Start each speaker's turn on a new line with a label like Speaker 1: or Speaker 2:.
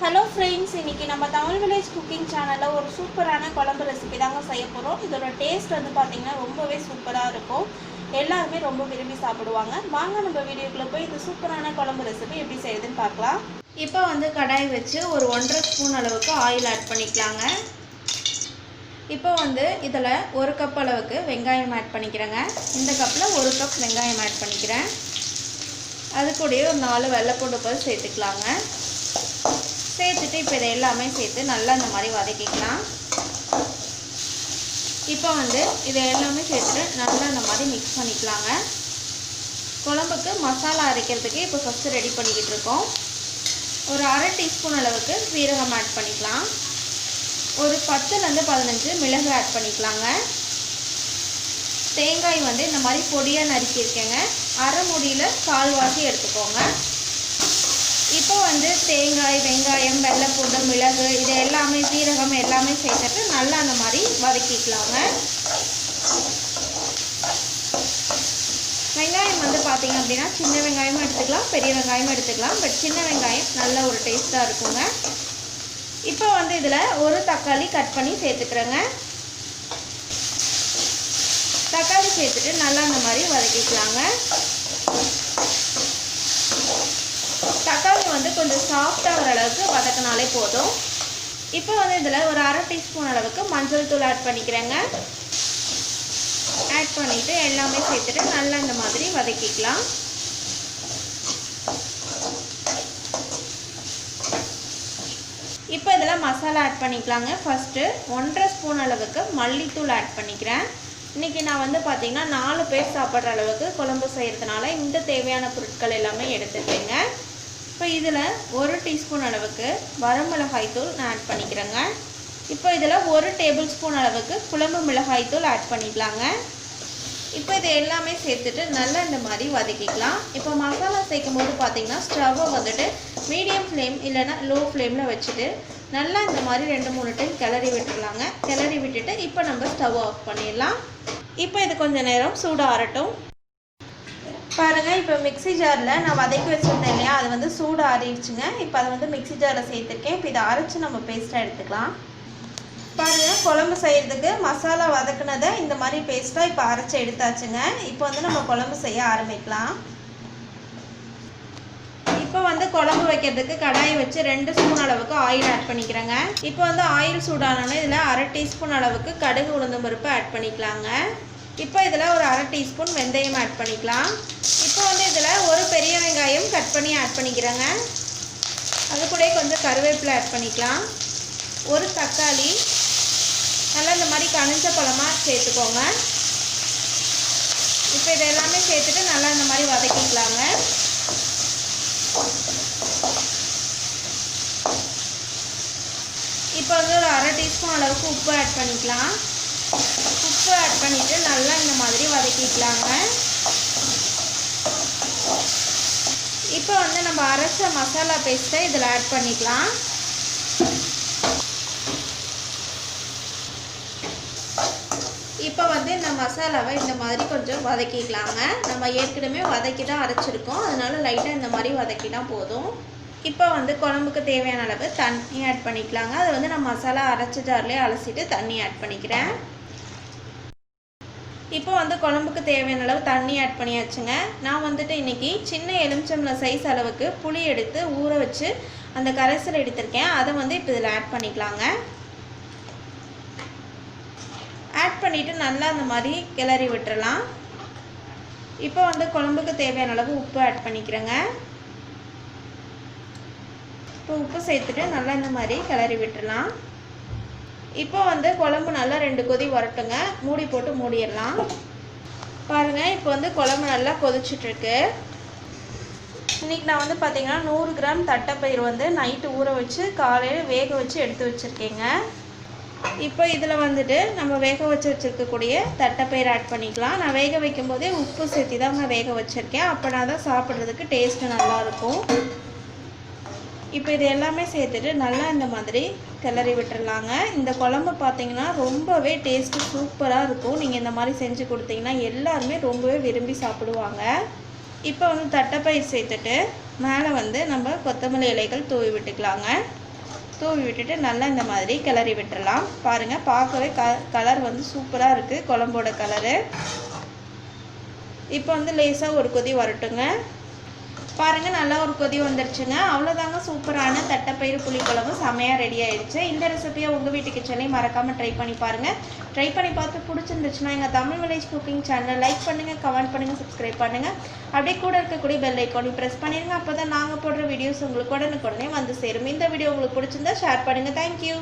Speaker 1: Hello friends, இன்றைக்கி நம்ம Tamil village cooking சேனலில் ஒரு சூப்பரான குழம்பு ரெசிபி தாங்க செய்ய போகிறோம். இதோட டேஸ்ட் வந்து பார்த்திங்கன்னா ரொம்பவே சூப்பராக இருக்கும். எல்லாருமே ரொம்ப விரும்பி சாப்பிடுவாங்க. வாங்க நம்ம வீடியோக்குள்ளே போய் இந்த சூப்பரான குழம்பு ரெசிபி எப்படி செய்யுதுன்னு பார்க்கலாம். இப்போ வந்து கடாய் வச்சு ஒரு 1.5 ஸ்பூன் அளவுக்கு ஆயில் ஆட் பண்ணிக்கலாங்க. இப்போ வந்து இதில் 1 கப் அளவுக்கு வெங்காயம் ஆட் பண்ணிக்கிறேங்க. இந்த கப்பில் 1 கப் வெங்காயம் ஆட் பண்ணிக்கிறேன். அது கூடயே ஒரு 4 வெள்ளைப்பூண்டு பல் சேர்த்துக்கலாங்க. சேர்த்துட்டு இப்போ இதை எல்லாமே சேர்த்து நல்லா இந்த மாதிரி வதக்கிக்கலாம். இப்போ வந்து இதை எல்லாமே சேர்த்துட்டு நல்லா இந்த மாதிரி மிக்ஸ் பண்ணிக்கலாங்க. குழம்புக்கு மசாலா அரைக்கிறதுக்கு இப்போ ஃபஸ்ட்டு ரெடி பண்ணிக்கிட்டு இருக்கோம். ஒரு 1/2 டீஸ்பூன் அளவுக்கு சீரகம் ஆட் பண்ணிக்கலாம். ஒரு 10லேருந்து 15 மிளகு ஆட் பண்ணிக்கலாங்க. தேங்காய் வந்து இந்த மாதிரி பொடியாக நறுக்கியிருக்கேங்க. அரை மூடியில் கால்வாசி எடுத்துக்கோங்க. இப்போ வந்து தேங்காய், வெங்காயம், வெள்ளைப்பூண்டு, மிளகு இது எல்லாமே சீரகம் எல்லாமே சேர்த்துட்டு நல்லா அந்த மாதிரி வதக்கிக்கலாங்க. வெங்காயம் வந்து பார்த்திங்க அப்படின்னா சின்ன வெங்காயமும் எடுத்துக்கலாம், பெரிய வெங்காயமும் எடுத்துக்கலாம். பட் சின்ன வெங்காயம் நல்ல ஒரு டேஸ்ட்டாக இருக்குங்க. இப்போ வந்து இதில் ஒரு தக்காளி கட் பண்ணி சேர்த்துக்கிறேங்க. தக்காளி சேர்த்துட்டு நல்லா அந்த மாதிரி வதக்கிக்கலாங்க. தக்காளி வந்து கொஞ்சம் சாஃப்டாக வர அளவுக்கு வதக்கினாலே போதும். இப்போ வந்து இதில் ஒரு 1/2 டீஸ்பூன் அளவுக்கு மஞ்சள் தூள் ஆட் பண்ணிக்கிறேங்க. ஆட் பண்ணிவிட்டு எல்லாமே சேர்த்துட்டு நல்லா இந்த மாதிரி வதக்கிக்கலாம். இப்போ இதில் மசாலா ஆட் பண்ணிக்கலாங்க. ஃபஸ்ட்டு 1.5 ஸ்பூன் அளவுக்கு மல்லித்தூள் ஆட் பண்ணிக்கிறேன். இன்றைக்கி நான் வந்து பார்த்திங்கன்னா 4 பேர் சாப்பிட்ற அளவுக்கு குழம்பு செய்கிறதுனால இந்த தேவையான பொருட்கள் எல்லாமே எடுத்துக்கேங்க. இப்போ இதில் 1 டீஸ்பூன் அளவுக்கு வரமிளகாய் தூள் நான் ஆட் பண்ணிக்கிறேங்க. இப்போ இதில் 1 டேபிள் ஸ்பூன் அளவுக்கு குழம்பு மிளகாய் தூள் ஆட் பண்ணிக்கலாங்க. இப்போ இது எல்லாமே சேர்த்துட்டு நல்லா இந்த மாதிரி வதக்கிக்கலாம். இப்போ மசாலா சேர்க்கும் போது பார்த்திங்கன்னா ஸ்டவ்வை வந்துட்டு மீடியம் ஃப்ளேம் இல்லைனா லோ ஃப்ளேமில் வச்சுட்டு நல்லா இந்த மாதிரி 2-3 டைம் கிளறி விட்டுடலாங்க. கிளறி விட்டுட்டு இப்போ நம்ம ஸ்டவ் ஆஃப் பண்ணிடலாம். இப்போ இது கொஞ்சம் நேரம் சூடாக ஆறட்டும். பாருங்கள், இப்போ மிக்ஸி ஜாரில் நான் வதக்கி வச்சுருந்தேன் இல்லையா, அது வந்து சூடு ஆறிடுச்சுங்க. இப்போ அதை வந்து மிக்ஸி ஜாரில் சேர்த்துருக்கேன். இப்போ இதை அரைச்சி நம்ம பேஸ்ட்டாக எடுத்துக்கலாம். பாருங்கள், குழம்பு செய்கிறதுக்கு மசாலா வதக்குனதை இந்த மாதிரி பேஸ்ட்டாக இப்போ அரைச்சி எடுத்தாச்சுங்க. இப்போ வந்து நம்ம குழம்பு செய்ய ஆரம்பிக்கலாம். இப்போ வந்து குழம்பு வைக்கிறதுக்கு கடாயை வச்சு 2 ஸ்பூன் அளவுக்கு ஆயில் ஆட் பண்ணிக்கிறேங்க. இப்போ வந்து ஆயில் சூடானோன்னு இதில் 1/2 டீஸ்பூன் அளவுக்கு கடுகு உளுந்தம் பருப்பு ஆட் பண்ணிக்கலாங்க. இப்போ இதில் ஒரு 1/2 டீஸ்பூன் வெந்தயம் ஆட் பண்ணிக்கலாம். இப்போ வந்து இதில் ஒரு பெரிய வெங்காயம் கட் பண்ணி ஆட் பண்ணிக்கிறேங்க. அது கூட கொஞ்சம் கருவேப்பிலை ஆட் பண்ணிக்கலாம். ஒரு தக்காளி நல்லா இந்த மாதிரி கனிஞ்ச பழமாக சேர்த்துக்கோங்க. இப்போ இதை எல்லாமே சேர்த்துட்டு நல்லா இந்த மாதிரி வதக்கிக்கலாங்க. இப்போ வந்து ஒரு 1/2 டீஸ்பூன் அளவுக்கு உப்பு ஆட் பண்ணிக்கலாம். உப்பு ஆட் பண்ணிவிட்டு நல்லா இந்த மாதிரி வதக்கிக்கலாங்க. இப்போ வந்து நம்ம அரைச்ச மசாலா பேஸ்ட்டை இதில் ஆட் பண்ணிக்கலாம். இப்போ வந்து இந்த மசாலாவை இந்த மாதிரி கொஞ்சம் வதக்கிக்கலாங்க. நம்ம ஏற்கனவே வதக்கி தான் அரைச்சிருக்கோம், அதனால் லைட்டாக இந்த மாதிரி வதக்கினா போதும். இப்போ வந்து குழம்புக்கு தேவையான அளவு தண்ணி ஆட் பண்ணிக்கலாங்க. அது வந்து நான் மசாலா அரைச்ச ஜார்லேயே அலசிட்டு தண்ணி ஆட் பண்ணிக்கிறேன். இப்போ வந்து குழம்புக்கு தேவையான அளவு தண்ணி ஆட் பண்ணியாச்சுங்க. நான் வந்துட்டு இன்றைக்கி சின்ன எலுமிச்சம்பழம் சைஸ் அளவுக்கு புளி எடுத்து ஊற வச்சு அந்த கரைசல் எடுத்திருக்கேன். அதை வந்து இப்போ இதில் ஆட் பண்ணிக்கலாங்க. ஆட் பண்ணிவிட்டு நல்லா அந்த மாதிரி கிளறி விட்டுறலாம். இப்போ வந்து குழம்புக்கு தேவையான அளவு உப்பு ஆட் பண்ணிக்கிறேங்க. இப்போ உப்பு சேர்த்துட்டு நல்லா இந்த மாதிரி கிளறி விட்டுடலாம். இப்போ வந்து குழம்பு நல்லா 2 கொதி வரட்டுங்க. மூடி போட்டு மூடிடலாம். பாருங்கள், இப்போ வந்து குழம்பு நல்லா கொதிச்சுட்ருக்கு. இன்றைக்கி நான் வந்து பார்த்திங்கன்னா 100 கிராம் தட்டைப்பயிறு வந்து நைட்டு ஊற வச்சு காலையில் வேக வச்சு எடுத்து வச்சுருக்கேங்க. இப்போ இதில் வந்துட்டு நம்ம வேக வச்சு வச்சுருக்கக்கூடிய தட்டைப்பயிறு ஆட் பண்ணிக்கலாம். நான் வேக வைக்கும் போதே உப்பு சேர்த்து தான் நான் வேக வச்சுருக்கேன். அப்போனா தான் சாப்பிட்றதுக்கு டேஸ்ட்டு நல்லாயிருக்கும். இப்போ இது எல்லாமே சேர்த்துட்டு நல்லா இந்த மாதிரி கிளறி விட்டுறலாங்க. இந்த குழம்பு பார்த்திங்கன்னா ரொம்பவே டேஸ்ட்டு சூப்பராக இருக்கும். நீங்கள் இந்த மாதிரி செஞ்சு கொடுத்தீங்கன்னா எல்லாருமே ரொம்பவே விரும்பி சாப்பிடுவாங்க. இப்போ வந்து தட்டைப்பயிறு சேர்த்துட்டு மேலே வந்து நம்ம கொத்தமல்லி இலைகள் தூவி விட்டுக்கலாங்க. தூவி விட்டுட்டு நல்லா இந்த மாதிரி கிளறி விட்டுடலாம். பாருங்கள், பார்க்கவே கலர் வந்து சூப்பராக இருக்குது குழம்போட கலரு. இப்போ வந்து லேசாக ஒரு கொதி வரட்டுங்க. பாருங்கள், நல்லா ஒரு கொதி வந்துருச்சுங்க. அவ்வளோதாங்க, சூப்பரான தட்டைப்பயிறு புளிக்குழம்பு செமையாக ரெடி ஆகிடுச்சு. இந்த ரெசிபியை உங்கள் வீட்டு கிச்சன்லேயும் மறக்காமல் ட்ரை பண்ணி பாருங்கள். ட்ரை பண்ணி பார்த்து பிடிச்சிருந்துச்சுன்னா எங்கள் தமிழ் வில்லேஜ் குக்கிங் சேனலை லைக் பண்ணுங்கள், கமெண்ட் பண்ணுங்கள், சப்ஸ்கிரைப் பண்ணுங்கள். அப்படியே கூட இருக்கக்கூடிய பெல் ஐக்கானையும் ப்ரெஸ் பண்ணிடுங்க. அப்போ தான் நாங்கள் போடுற வீடியோஸ் உங்களுக்கு உடனுக்குடனே வந்து சேரும். இந்த வீடியோ உங்களுக்கு பிடிச்சிருந்தா ஷேர் பண்ணுங்கள். தேங்க்யூ.